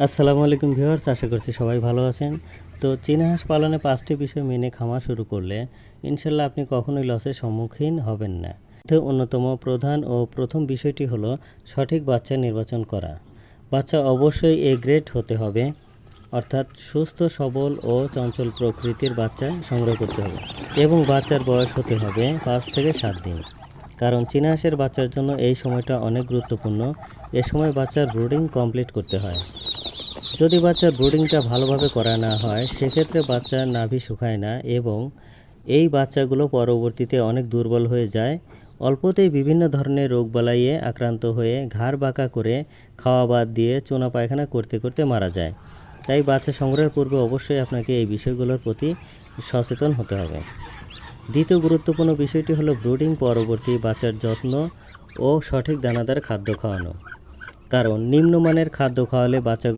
আসসালামু আলাইকুম ভিউয়ার্স, আশা করছি সবাই ভালো আছেন। তো চীনা হাঁস পালনে 5টি বিষয় মেনে খামার শুরু করলে ইনশাল্লাহ আপনি কখনোই লসের সম্মুখীন হবেন না। তো অন্যতম প্রধান ও প্রথম বিষয়টি হলো সঠিক বাচ্চা নির্বাচন করা। বাচ্চা অবশ্যই এ গ্রেড হতে হবে, অর্থাৎ সুস্থ সবল ও চঞ্চল প্রকৃতির বাচ্চা সংগ্রহ করতে হবে এবং বাচ্চার বয়স হতে হবে 5 থেকে 7 দিন। কারণ চীনা হাঁসের বাচ্চার জন্য এই সময়টা অনেক গুরুত্বপূর্ণ। এ সময় বাচ্চার ব্রুডিং কমপ্লিট করতে হয়। যদি বাচ্চার ব্রুডিংটা ভালোভাবে করা না হয়, সেক্ষেত্রে বাচ্চার নাভি শুকায় না এবং এই বাচ্চাগুলো পরবর্তীতে অনেক দুর্বল হয়ে যায়। অল্পতেই বিভিন্ন ধরনের রোগবালাইয়ে আক্রান্ত হয়ে ঘাড় বাঁকা করে খাওয়া বাদ দিয়ে চুনা পায়খানা করতে করতে মারা যায়। তাই বাচ্চা সংগ্রহের পূর্বে অবশ্যই আপনাকে এই বিষয়গুলোর প্রতি সচেতন হতে হবে। দ্বিতীয় গুরুত্বপূর্ণ বিষয়টি হলো ব্রুডিং পরবর্তী বাচ্চার যত্ন ও সঠিক দানাদার খাদ্য খাওয়ানো। কারণ নিম্নমানের খাদ্য খাওয়ালে বাচ্চা